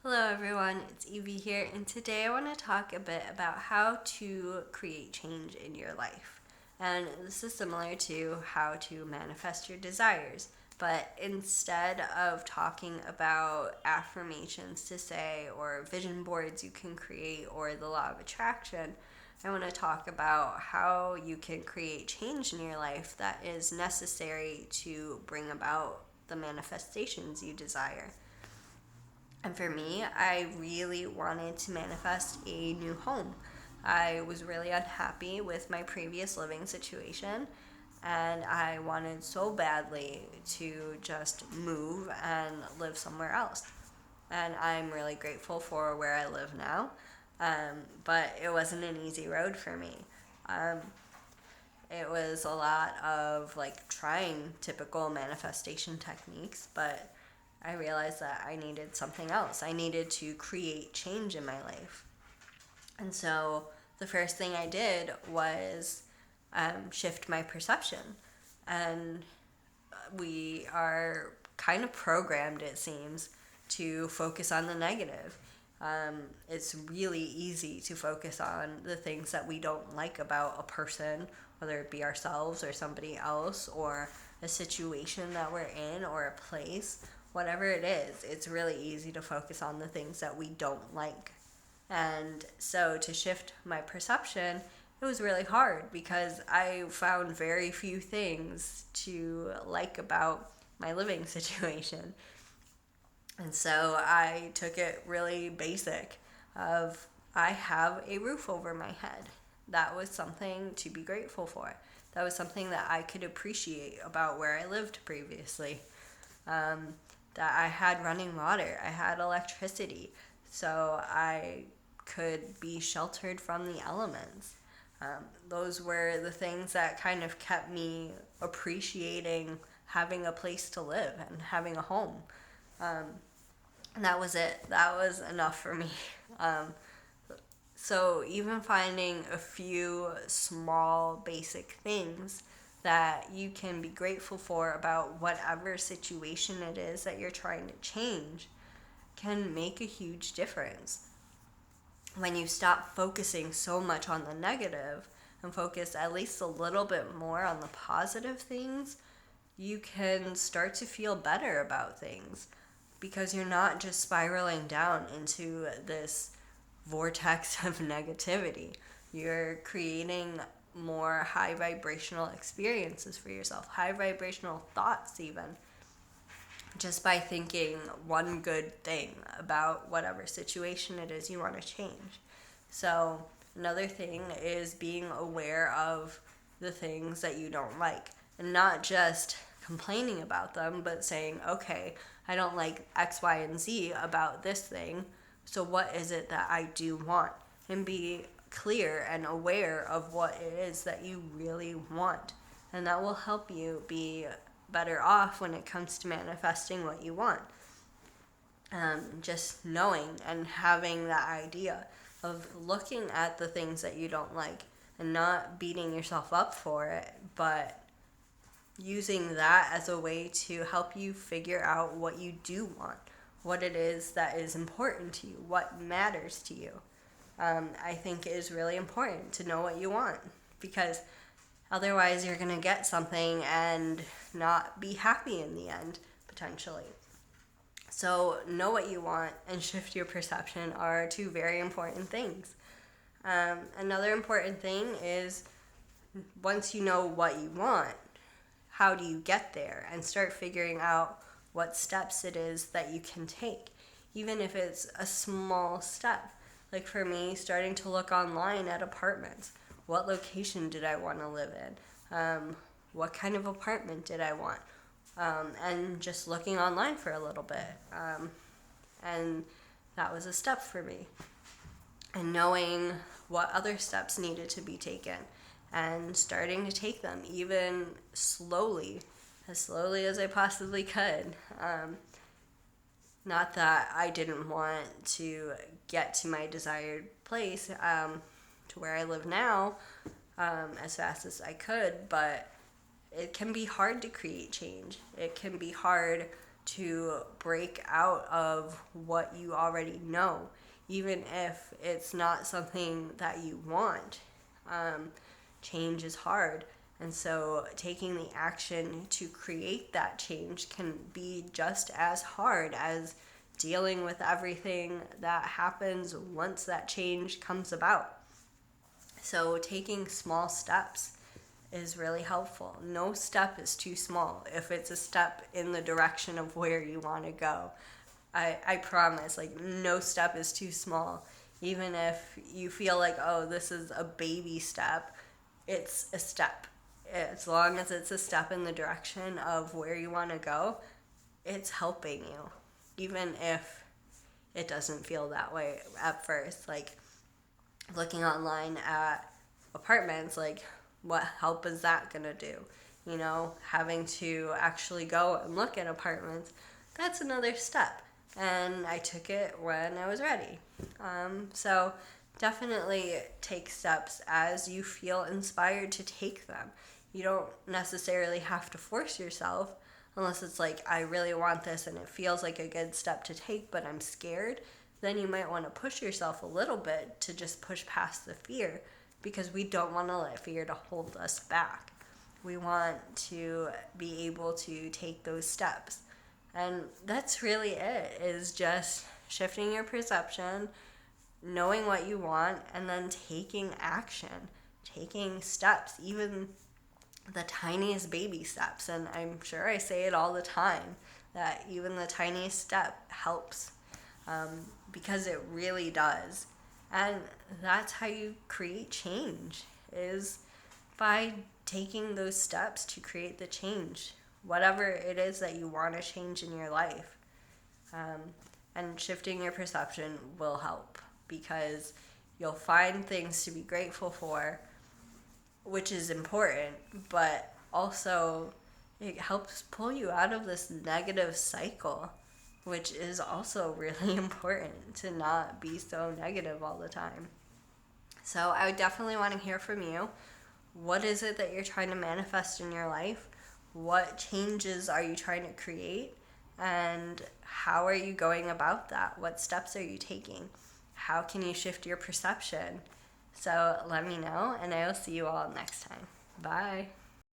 Hello everyone, it's Evie here, and today I want to talk a bit about how to create change in your life. And this is similar to how to manifest your desires, but instead of talking about affirmations to say, or vision boards you can create, or the law of attraction, I want to talk about how you can create change in your life that is necessary to bring about the manifestations you desire. And for me, I really wanted to manifest a new home. I was really unhappy with my previous living situation, and I wanted so badly to just move and live somewhere else. And I'm really grateful for where I live now, but it wasn't an easy road for me. Um, it was a lot of trying typical manifestation techniques, but I realized that I needed something else. I needed to create change in my life. And so the first thing I did was shift my perception. And we are kind of programmed, it seems, to focus on the negative. It's really easy to focus on the things that we don't like about a person, whether it be ourselves or somebody else, or a situation that we're in, or a place. Whatever it is, it's really easy to focus on the things that we don't like. And so to shift my perception, it was really hard because I found very few things to like about my living situation. And so I took it really basic of I have a roof over my head. That was something to be grateful for. That was something that I could appreciate about where I lived previously. That I had running water, I had electricity, so I could be sheltered from the elements. Those were the things that kind of kept me appreciating having a place to live and having a home. And that was it. That was enough for me. Um, so even finding a few small basic things that you can be grateful for about whatever situation it is that you're trying to change can make a huge difference. When you stop focusing so much on the negative and focus at least a little bit more on the positive things, you can start to feel better about things because you're not just spiraling down into this vortex of negativity. You're creating more high vibrational experiences for yourself, high vibrational thoughts, even just by thinking one good thing about whatever situation it is you want to change. So, another thing is being aware of the things that you don't like and not just complaining about them, but saying, okay, I don't like X, Y, and Z about this thing, so what is it that I do want? And be clear and aware of what it is that you really want. And that will help you be better off when it comes to manifesting what you want. Just knowing and having that idea of looking at the things that you don't like and not beating yourself up for it, but using that as a way to help you figure out what you do want, what it is that is important to you, what matters to you. I think it is really important to know what you want because otherwise you're going to get something and not be happy in the end, potentially. So know what you want and shift your perception are two very important things. Another important thing is once you know what you want, how do you get there, and start figuring out what steps it is that you can take, even if it's a small step. Like for me, starting to look online at apartments. What location did I want to live in? What kind of apartment did I want? And just looking online for a little bit. And that was a step for me. And knowing what other steps needed to be taken and starting to take them even slowly as I possibly could. Not that I didn't want to get to my desired place, to where I live now, as fast as I could, but it can be hard to create change. It can be hard to break out of what you already know, even if it's not something that you want. Change is hard. And so taking the action to create that change can be just as hard as dealing with everything that happens once that change comes about. So taking small steps is really helpful. No step is too small if it's a step in the direction of where you want to go. I promise, like, no step is too small. Even if you feel like, oh, this is a baby step, it's a step. As long as it's a step in the direction of where you want to go, it's helping you. Even if it doesn't feel that way at first. Like, looking online at apartments, like, what help is that gonna do? You know, having to actually go and look at apartments, that's another step. And I took it when I was ready. So definitely take steps as you feel inspired to take them. You don't necessarily have to force yourself unless it's like, I really want this and it feels like a good step to take, but I'm scared. Then you might want to push yourself a little bit to just push past the fear, because we don't want to let fear to hold us back. We want to be able to take those steps. And that's really it, is just shifting your perception, knowing what you want, and then taking action, taking steps, even the tiniest baby steps. And I'm sure I say it all the time, that even the tiniest step helps, because it really does. And that's how you create change, is by taking those steps to create the change, whatever it is that you want to change in your life. And shifting your perception will help, because you'll find things to be grateful for, which is important, but also it helps pull you out of this negative cycle, which is also really important, to not be so negative all the time. So I would definitely want to hear from you. What is it that you're trying to manifest in your life? What changes are you trying to create? And how are you going about that? What steps are you taking? How can you shift your perception? So let me know, and I will see you all next time. Bye.